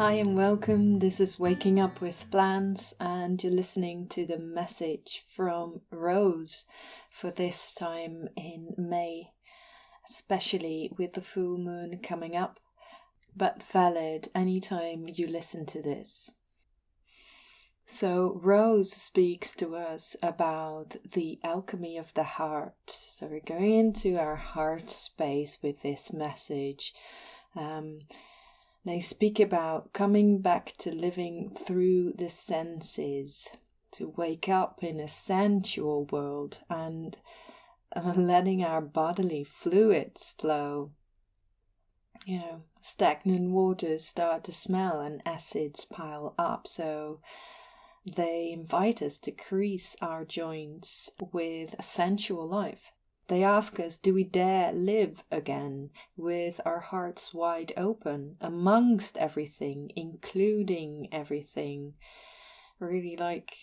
Hi and welcome. This is Waking Up with Plants, and you're listening to the message from Rose for this time in May, especially with the full moon coming up, but valid anytime you listen to this. So Rose speaks to us about the alchemy of the heart. So we're going into our heart space with this message. They speak about coming back to living through the senses, to wake up in a sensual world and letting our bodily fluids flow. Stagnant waters start to smell and acids pile up, so they invite us to crease our joints with a sensual life. They ask us, do we dare live again with our hearts wide open, amongst everything, including everything? Really like,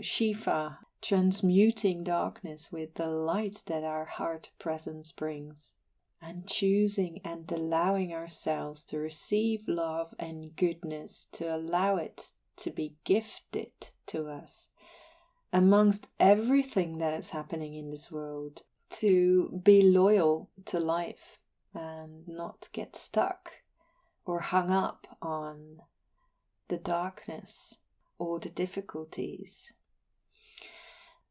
Shiva, transmuting darkness with the light that our heart presence brings. And choosing and allowing ourselves to receive love and goodness, to allow it to be gifted to us. Amongst everything that is happening in this world, to be loyal to life and not get stuck or hung up on the darkness or the difficulties.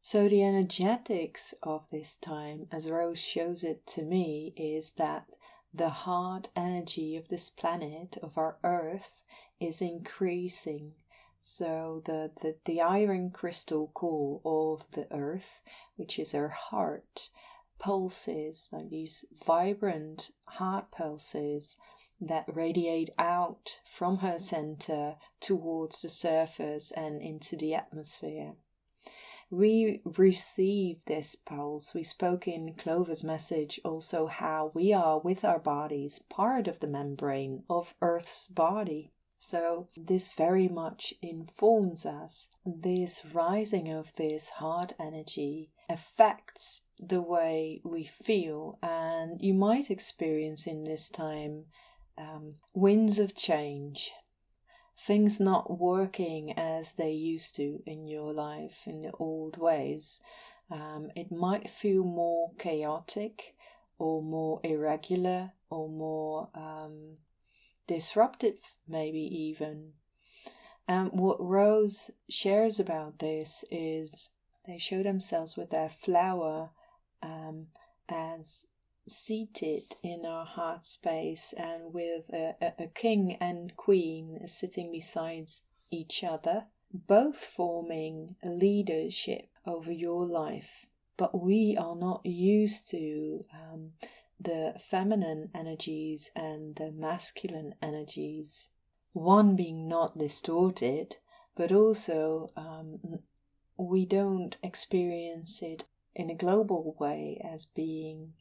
So the energetics of this time, as Rose shows it to me, is that the heart energy of this planet, of our Earth, is increasing. So the iron crystal core of the Earth, which is our heart, pulses, like these vibrant heart pulses that radiate out from her center towards the surface and into the atmosphere. We receive this pulse. We spoke in Clover's message also how we are with our bodies part of the membrane of Earth's body. So this very much informs us. This rising of this heart energy affects the way we feel, and you might experience in this time winds of change, things not working as they used to in your life in the old ways. It might feel more chaotic or more irregular or more disruptive, maybe even. And what Rose shares about this is they show themselves with their flower as seated in our heart space, and with a king and queen sitting beside each other, both forming leadership over your life. But we are not used to the feminine energies and the masculine energies, one being not distorted, but also we don't experience it in a global way as being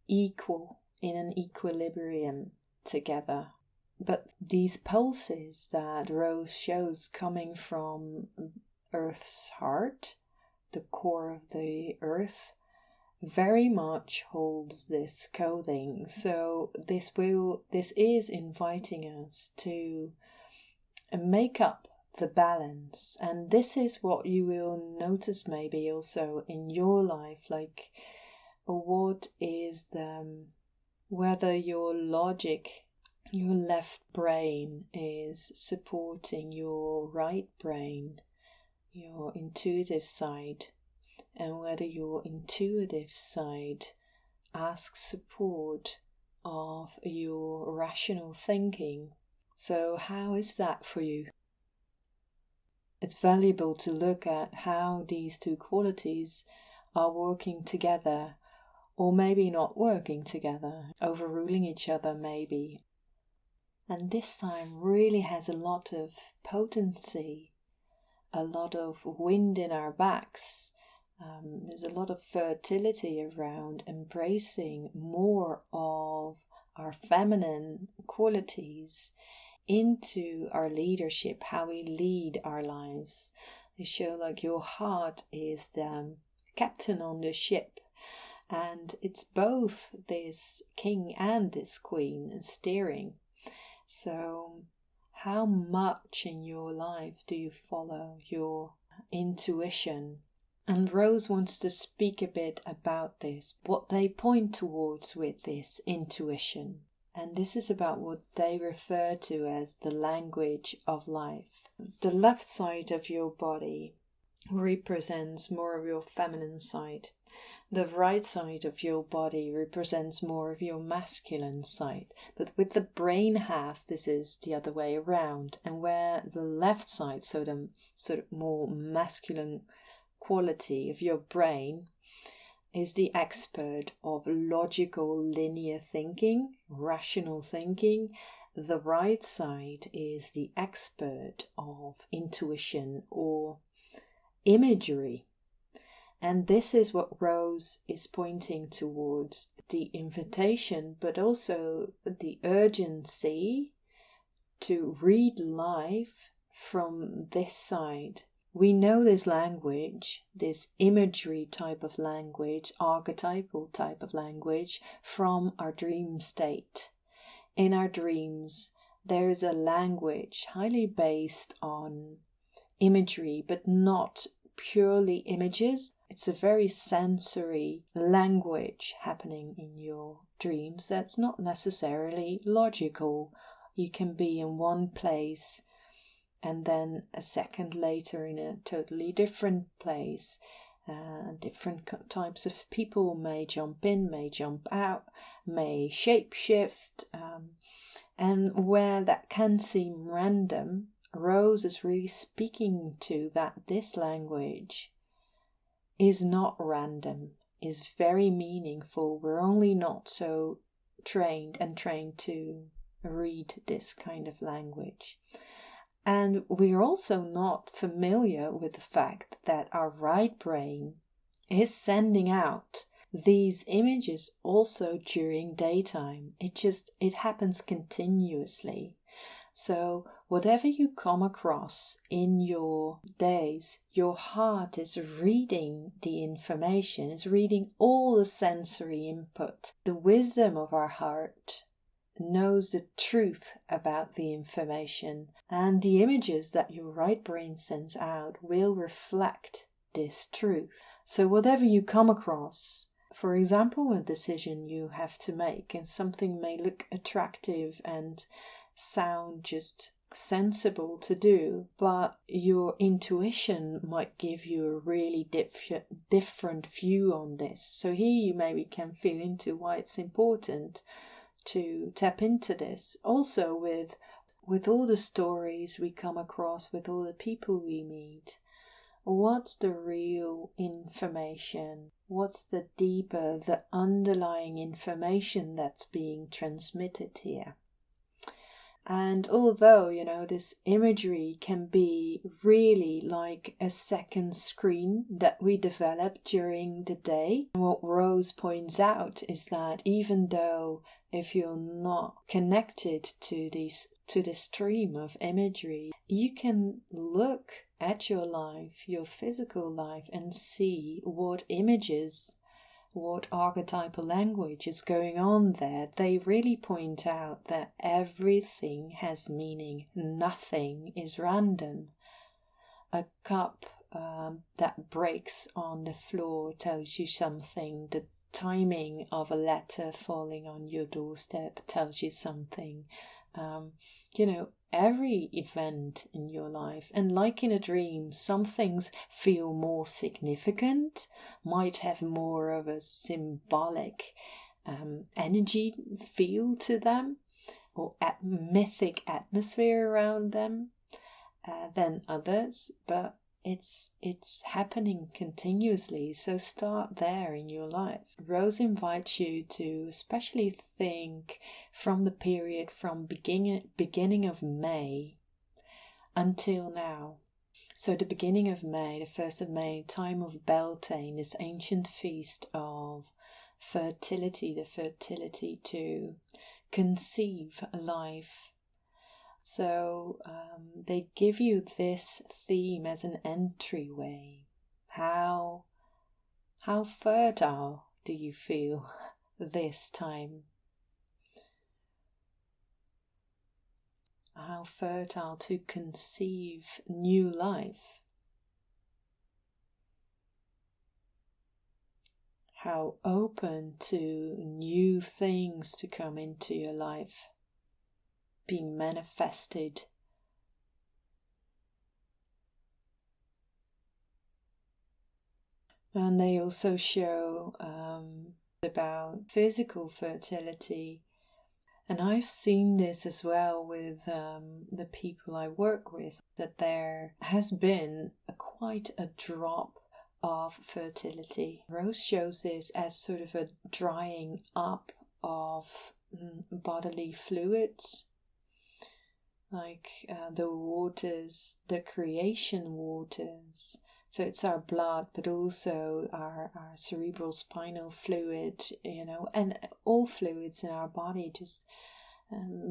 equal, in an equilibrium together. But these pulses that Rose shows coming from Earth's heart, the core of the Earth, very much holds this coding. So this is inviting us to make up the balance, and this is what you will notice maybe also in your life, like what is whether your logic, your left brain is supporting your right brain, your intuitive side, and whether your intuitive side asks support of your rational thinking. So how is that for you? It's valuable to look at how these two qualities are working together, or maybe not working together, overruling each other maybe. And this time really has a lot of potency, a lot of wind in our backs. There's a lot of fertility around embracing more of our feminine qualities into our leadership, how we lead our lives. They show like your heart is the captain on the ship, and it's both this king and this queen steering. So How much in your life do you follow your intuition? And Rose wants to speak a bit about this, what they point towards with this intuition. And this is about what they refer to as the language of life. The left side of your body represents more of your feminine side. The right side of your body represents more of your masculine side. But with the brain halves, this is the other way around. And where the left side, so the sort of more masculine quality of your brain, is the expert of logical linear thinking, rational thinking, the right side is the expert of intuition or imagery. And this is what Rose is pointing towards, the invitation, but also the urgency to read life from this side. We know this language, this imagery type of language, archetypal type of language, from our dream state. In our dreams, there is a language highly based on imagery, but not purely images. It's a very sensory language happening in your dreams that's not necessarily logical. You can be in one place and then a second later in a totally different place. Different types of people may jump in, may jump out, may shape shift, and where that can seem random, Rose is really speaking to that this language is not random, is very meaningful. We're only not so trained to read this kind of language. And we're also not familiar with the fact that our right brain is sending out these images also during daytime. It happens continuously. So whatever you come across in your days, your heart is reading the information, is reading all the sensory input. The wisdom of our heart knows the truth about the information, and the images that your right brain sends out will reflect this truth. So whatever you come across, for example, a decision you have to make, and something may look attractive and sound just sensible to do, but your intuition might give you a really different view on this. So here you maybe can feel into why it's important to tap into this. Also with all the stories we come across, with all the people we meet, what's the real information? What's the deeper, the underlying information that's being transmitted here? And although, this imagery can be really like a second screen that we develop during the day, what Rose points out is that even though if you're not connected to the stream of imagery, you can look at your life, your physical life, and see what images, what archetypal language is going on there. They really point out that everything has meaning. Nothing is random. A cup that breaks on the floor tells you something. The timing of a letter falling on your doorstep tells you something. Every event in your life, and like in a dream, some things feel more significant, might have more of a symbolic energy feel to them, or mythic atmosphere around them than others, but it's happening continuously. So start there in your life. Rose invites you to especially think from the period from beginning of May until now. So the beginning of May, the 1st of May, time of Beltane, this ancient feast of fertility, the fertility to conceive life. So they give you this theme as an entryway. How fertile do you feel this time? how fertile to conceive new life. How open to new things to come into your life, being manifested. And they also show about physical fertility. And I've seen this as well with the people I work with, that there has been quite a drop of fertility. Rose shows this as sort of a drying up of bodily fluids, like the waters, the creation waters. So it's our blood, but also our cerebral spinal fluid, and all fluids in our body just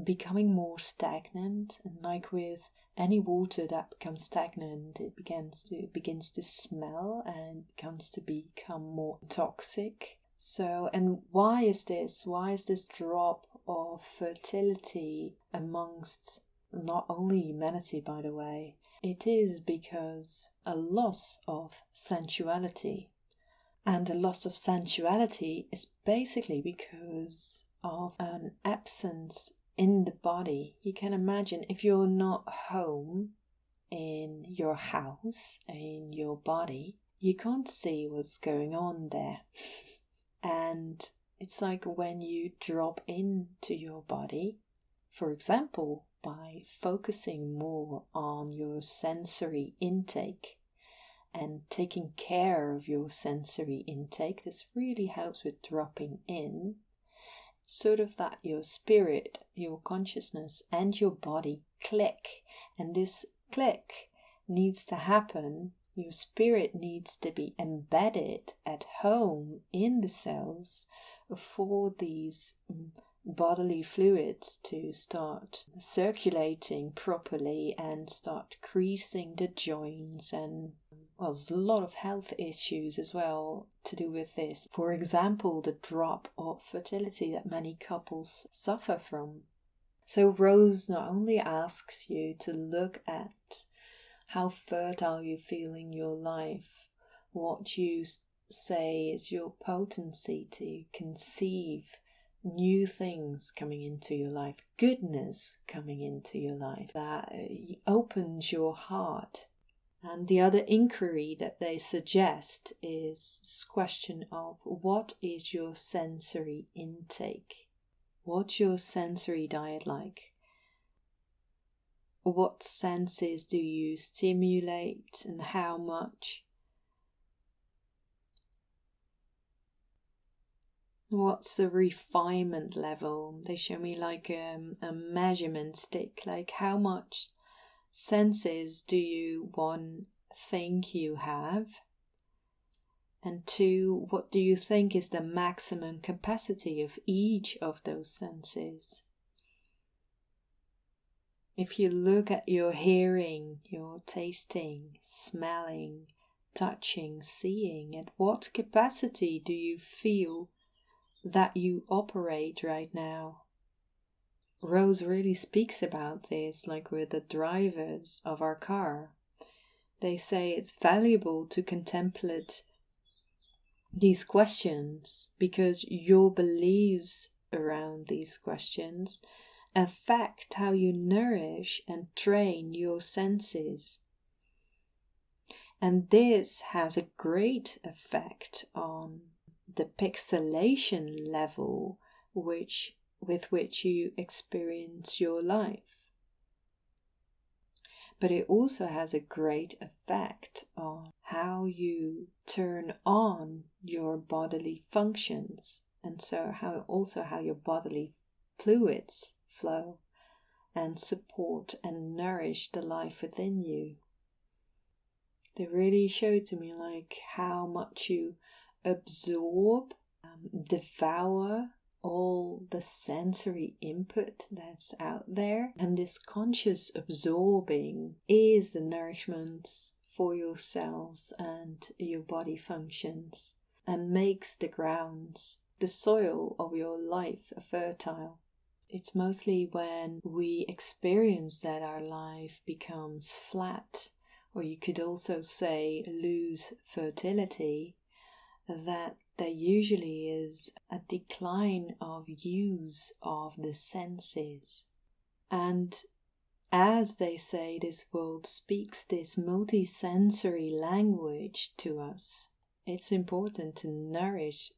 becoming more stagnant. And like with any water that becomes stagnant, it begins to smell and becomes to become more toxic. So, and why is this? Why is this drop of fertility amongst not only humanity, by the way? It is because a loss of sensuality. And the loss of sensuality is basically because of an absence in the body. You can imagine if you're not home in your house, in your body, you can't see what's going on there. And it's like when you drop into your body, for example, by focusing more on your sensory intake and taking care of your sensory intake. This really helps with dropping in. It's sort of that your spirit, your consciousness and your body click. And this click needs to happen. Your spirit needs to be embedded at home in the cells for these bodily fluids to start circulating properly and start creasing the joints. And well, there's a lot of health issues as well to do with this. For example, the drop of fertility that many couples suffer from. So Rose not only asks you to look at how fertile you feel in your life, what you say is your potency to conceive new things coming into your life, goodness coming into your life, that opens your heart. And the other inquiry that they suggest is this question of what is your sensory intake? What's your sensory diet like? What senses do you stimulate and how much? What's the refinement level? They show me like a measurement stick, like how much senses do you, one, think you have? And two, what do you think is the maximum capacity of each of those senses? If you look at your hearing, your tasting, smelling, touching, seeing, at what capacity do you feel that you operate right now? Rose really speaks about this, like with the drivers of our car. They say it's valuable to contemplate these questions because your beliefs around these questions affect how you nourish and train your senses. And this has a great effect on the pixelation level with which you experience your life. But it also has a great effect on how you turn on your bodily functions, and so how your bodily fluids flow and support and nourish the life within you. They really show to me like how much you absorb, devour all the sensory input that's out there. And this conscious absorbing is the nourishment for your cells and your body functions, and makes the grounds, the soil of your life fertile. It's mostly when we experience that our life becomes flat, or you could also say lose fertility, that there usually is a decline of use of the senses. And as they say, this world speaks this multisensory language to us. It's important to nourish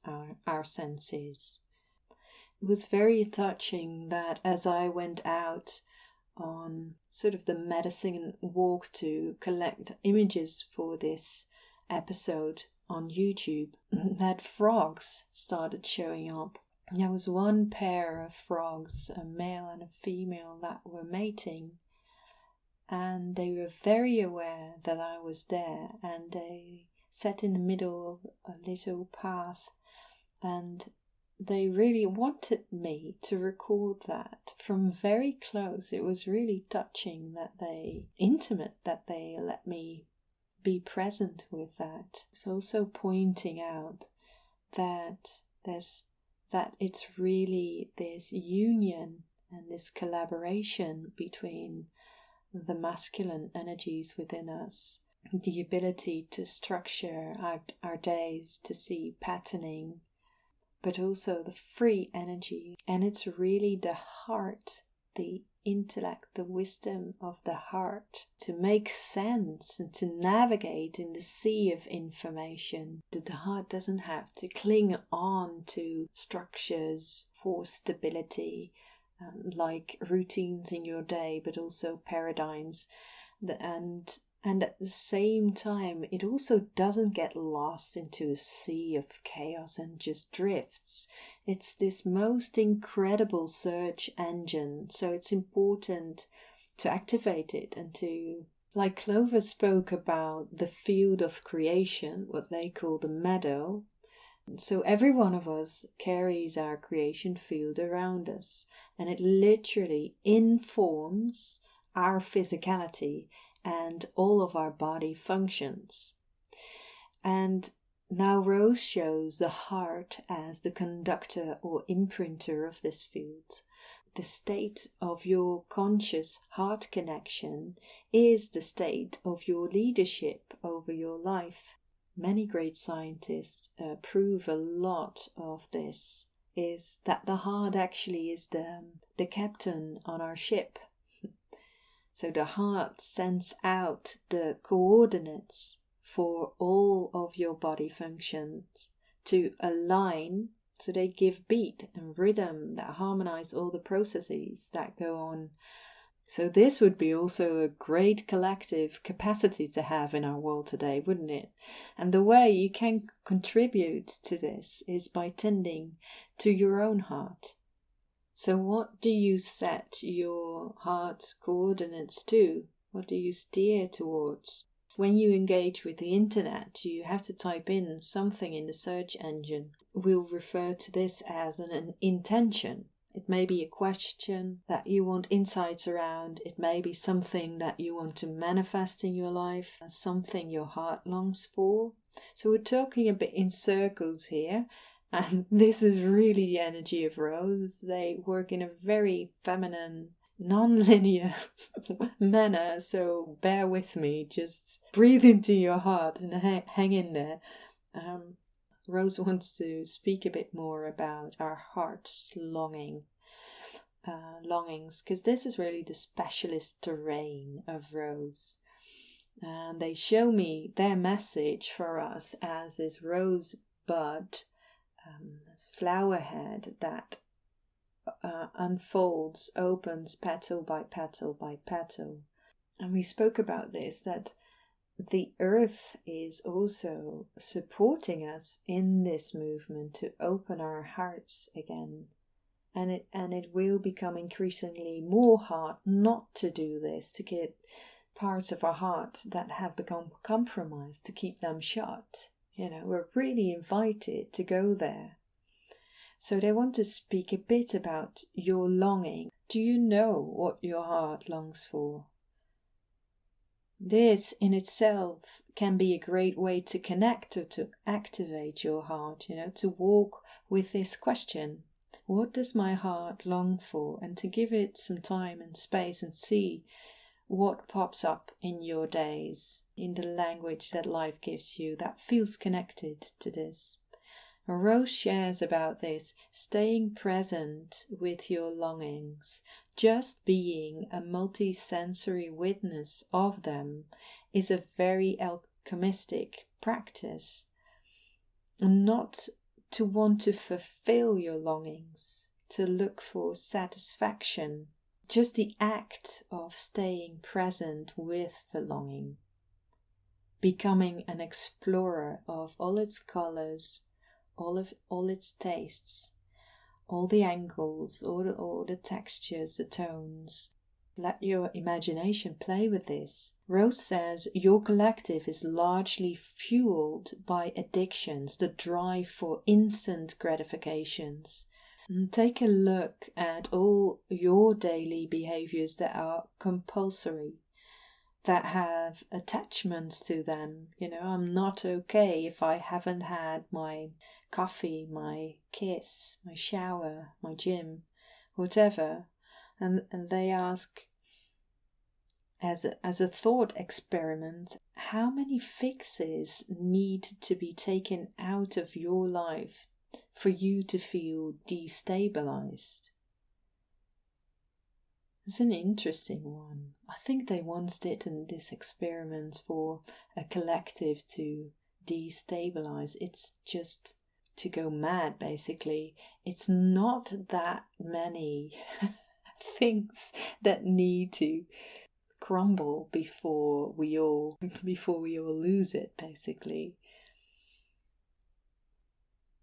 our senses. It was very touching that as I went out on sort of the medicine walk to collect images for this episode on YouTube, that frogs started showing up. There was one pair of frogs, a male and a female, that were mating, and they were very aware that I was there, and they sat in the middle of a little path, and they really wanted me to record that from very close. It was really touching intimate that they let me be present with that. It's also pointing out that it's really this union and this collaboration between the masculine energies within us, the ability to structure our days, to see patterning, but also the free energy. And it's really the heart, the intellect, the wisdom of the heart to make sense and to navigate in the sea of information. The heart doesn't have to cling on to structures for stability, like routines in your day, but also paradigms. And at the same time, it also doesn't get lost into a sea of chaos and just drifts. It's this most incredible search engine, so it's important to activate it and to, like Clover spoke about the field of creation, what they call the meadow. So every one of us carries our creation field around us, and it literally informs our physicality and all of our body functions. And now Rose shows the heart as the conductor or imprinter of this field. The state of your conscious heart connection is the state of your leadership over your life. Many great scientists prove a lot of this, is that the heart actually is the captain on our ship. So the heart sends out the coordinates for all of your body functions to align, so they give beat and rhythm that harmonize all the processes that go on. So this would be also a great collective capacity to have in our world today, wouldn't it? And the way you can contribute to this is by tending to your own heart. So what do you set your heart's coordinates to? What do you steer towards? When you engage with the internet, you have to type in something in the search engine. We'll refer to this as an intention. It may be a question that you want insights around. It may be something that you want to manifest in your life, something your heart longs for. So we're talking a bit in circles here. And this is really the energy of Rose. They work in a very feminine, non-linear manner. So bear with me. Just breathe into your heart and hang in there. Rose wants to speak a bit more about our heart's longings, because this is really the specialist terrain of Rose. And they show me their message for us as this rose bud, this flower head that unfolds, opens petal by petal by petal. And we spoke about this, that the earth is also supporting us in this movement to open our hearts again. And it will become increasingly more hard not to do this, to get parts of our heart that have become compromised, to keep them shut. We're really invited to go there. So they want to speak a bit about your longing. Do you know what your heart longs for? This in itself can be a great way to connect or to activate your heart, to walk with this question. What does my heart long for? And to give it some time and space and see what pops up in your days, in the language that life gives you that feels connected to this. Rose shares about this, staying present with your longings, just being a multi-sensory witness of them is a very alchemistic practice. Not to want to fulfill your longings, to look for satisfaction, just the act of staying present with the longing, becoming an explorer of all its colors, all its tastes, all the angles, all the textures, the tones. Let your imagination play with this. Rose says your collective is largely fueled by addictions, the drive for instant gratifications. And take a look at all your daily behaviors that are compulsory, that have attachments to them. I'm not okay if I haven't had my coffee, my kiss, my shower, my gym, whatever. And they ask, as a thought experiment, how many fixes need to be taken out of your life for you to feel destabilized? It's an interesting one. I think they once did this experiment for a collective to destabilize. It's just to go mad, basically. It's not that many things that need to crumble before we all lose it, basically.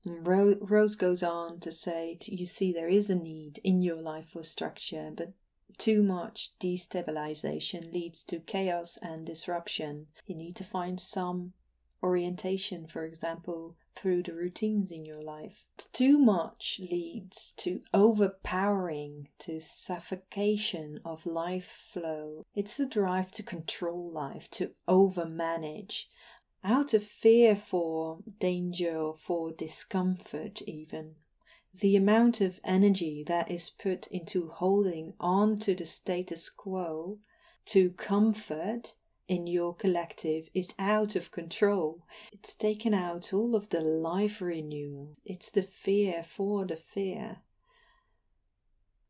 Rose goes on to say, you see, there is a need in your life for structure, but too much destabilization leads to chaos and disruption. You need to find some orientation, for example, through the routines in your life. Too much leads to overpowering, to suffocation of life flow. It's the drive to control life, to overmanage, out of fear for danger or for discomfort even. The amount of energy that is put into holding on to the status quo, to comfort in your collective, is out of control. It's taken out all of the life renewal. It's the fear for the fear.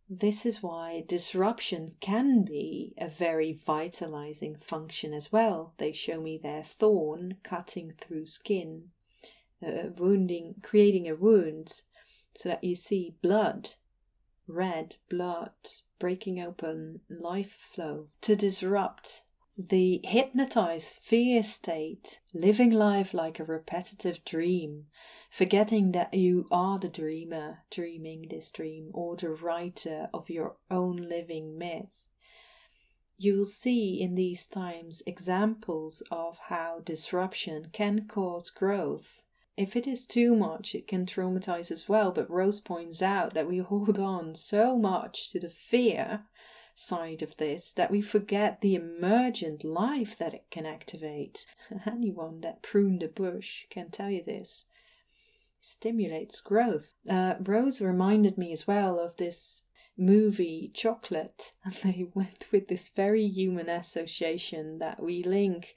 This is why disruption can be a very vitalizing function as well. They show me their thorn cutting through skin, creating a wound, so that you see blood, red blood, breaking open life flow. To disrupt the hypnotized fear state, living life like a repetitive dream, forgetting that you are the dreamer dreaming this dream, or the writer of your own living myth. You will see in these times examples of how disruption can cause growth. If it is too much, it can traumatize as well, but Rose points out that we hold on so much to the fear side of this that we forget the emergent life that it can activate. Anyone that pruned a bush can tell you this. It stimulates growth. Rose reminded me as well of this movie Chocolate, and they went with this very human association that we link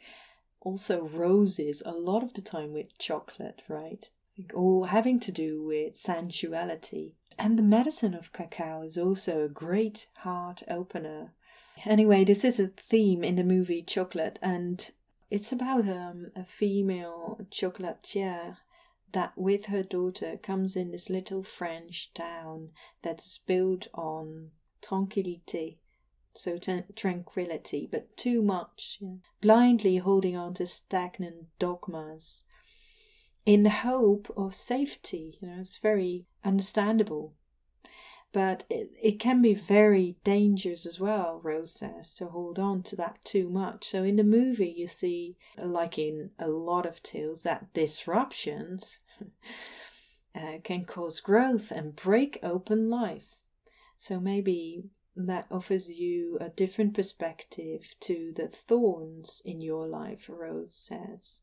also roses a lot of the time with chocolate, right? I think all having to do with sensuality. And the medicine of cacao is also a great heart opener. Anyway, this is a theme in the movie Chocolate, and it's about a female chocolatier that with her daughter comes in this little French town that's built on tranquilité, so tranquility, but too much, blindly holding on to stagnant dogmas in the hope of safety. It's very understandable, but it can be very dangerous as well, Rose says, to hold on to that too much. So in the movie you see, like in a lot of tales, that disruptions can cause growth and break open life. So maybe that offers you a different perspective to the thorns in your life, Rose says.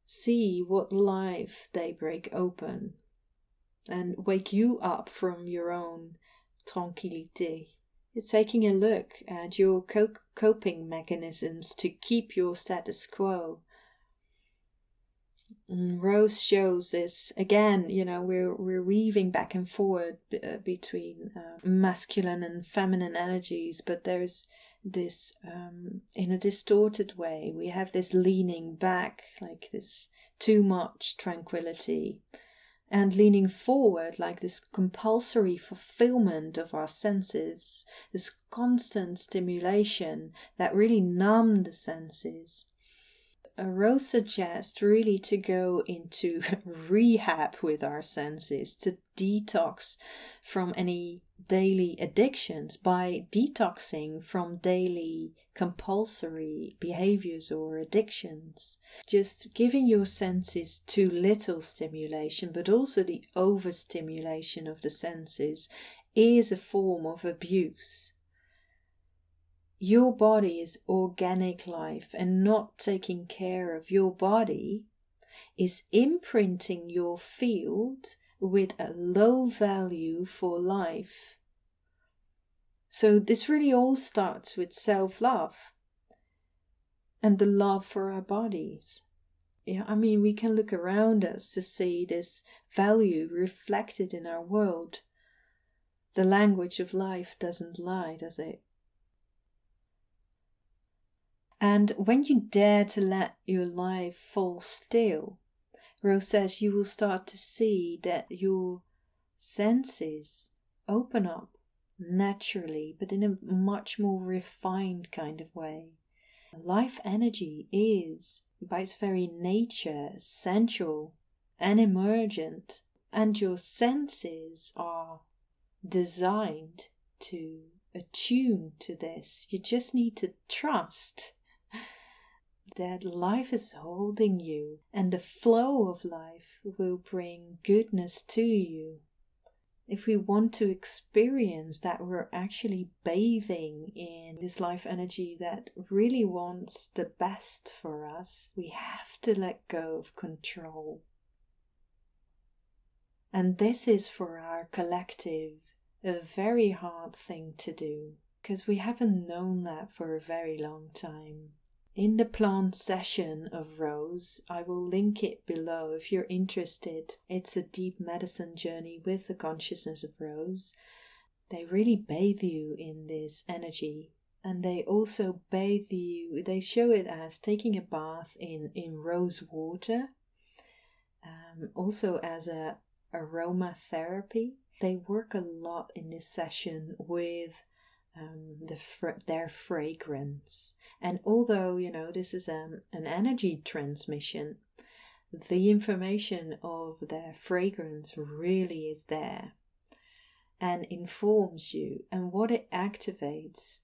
See what life they break open. and wake you up from your own tranquilité. You're taking a look at your coping mechanisms to keep your status quo. Rose shows this again, we're weaving back and forward between masculine and feminine energies, but there's this in a distorted way. We have this leaning back, like this too much tranquility, and leaning forward, like this compulsory fulfillment of our senses, this constant stimulation that really numb the senses. Rose suggests really to go into rehab with our senses, to detox from any daily addictions by detoxing from daily compulsory behaviors or addictions. Just giving your senses too little stimulation, but also the overstimulation of the senses, is a form of abuse. Your body is organic life, and not taking care of your body is imprinting your field with a low value for life. So this really all starts with self-love and the love for our bodies. We can look around us to see this value reflected in our world. The language of life doesn't lie, does it? And when you dare to let your life fall still, Rose says you will start to see that your senses open up naturally, but in a much more refined kind of way. Life energy is, by its very nature, sensual and emergent, and your senses are designed to attune to this. You just need to trust that life is holding you, and the flow of life will bring goodness to you. If we want to experience that we're actually bathing in this life energy that really wants the best for us, we have to let go of control. And this is for our collective a very hard thing to do, because we haven't known that for a very long time. In the plant session of Rose, I will link it below if you're interested. It's a deep medicine journey with the consciousness of Rose. They really bathe you in this energy, and they also bathe you, they show it as taking a bath in rose water, also as a aromatherapy. They work a lot in this session with their fragrance. And although, this is an energy transmission, the information of their fragrance really is there and informs you. And what it activates,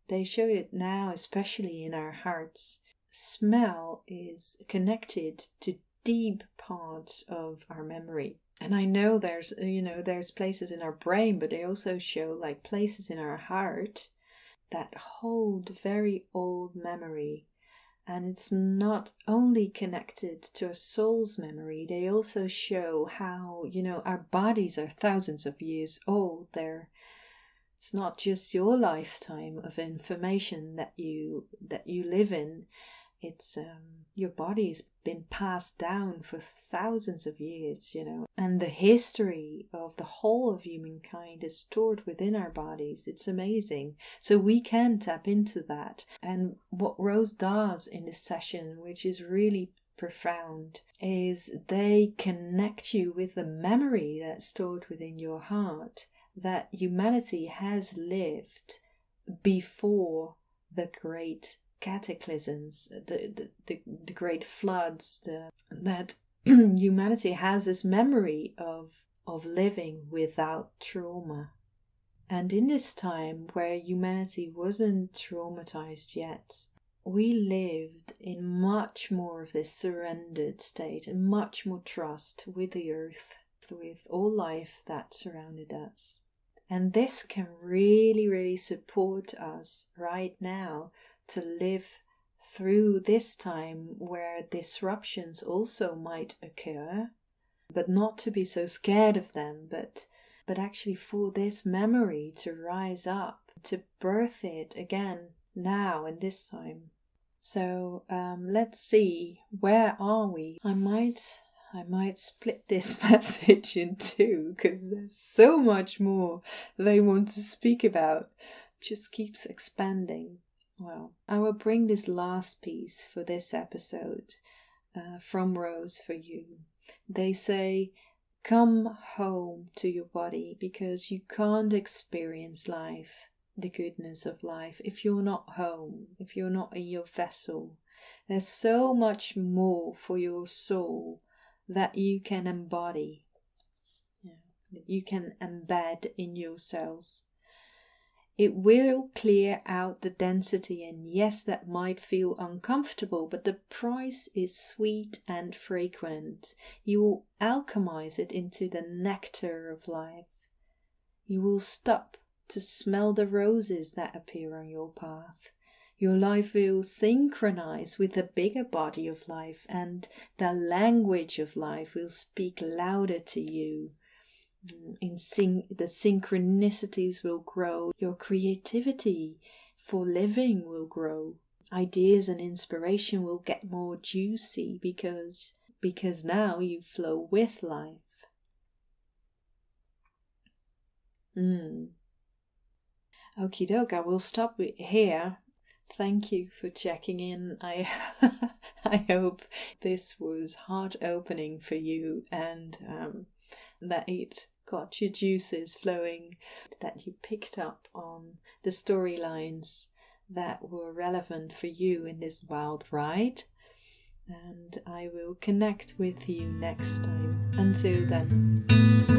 they show it now, especially in our hearts. Smell is connected to deep parts of our memory. And I know there's places in our brain, but they also show like places in our heart that hold very old memory. And it's not only connected to a soul's memory, they also show how, our bodies are thousands of years old. It's not just your lifetime of information that you live in. It's your body's been passed down for thousands of years, and the history of the whole of humankind is stored within our bodies. It's amazing. So we can tap into that. And what Rose does in this session, which is really profound, is they connect you with the memory that's stored within your heart that humanity has lived before the great cataclysms, the great floods, that humanity has this memory of living without trauma. And in this time where humanity wasn't traumatized yet, we lived in much more of this surrendered state and much more trust with the earth, with all life that surrounded us. And this can really, really support us right now to live through this time where disruptions also might occur, but not to be so scared of them, but actually for this memory to rise up, to birth it again now in this time. So let's see, where are we? I might split this message in two, because there's so much more they want to speak about. Just keeps expanding. Well, I will bring this last piece for this episode from Rose for you. They say, come home to your body, because you can't experience life, the goodness of life, if you're not home, if you're not in your vessel. There's so much more for your soul that you can embody, that you can embed in your cells. It will clear out the density, and yes, that might feel uncomfortable, but the price is sweet and fragrant. You will alchemize it into the nectar of life. You will stop to smell the roses that appear on your path. Your life will synchronize with the bigger body of life, and the language of life will speak louder to you. The synchronicities will grow. Your creativity for living will grow. Ideas and inspiration will get more juicy because now you flow with life. Okie doke, I will stop here. Thank you for checking in. I hope this was heart opening for you, and that it got your juices flowing, that you picked up on the storylines that were relevant for you in this wild ride. And I will connect with you next time. Until then.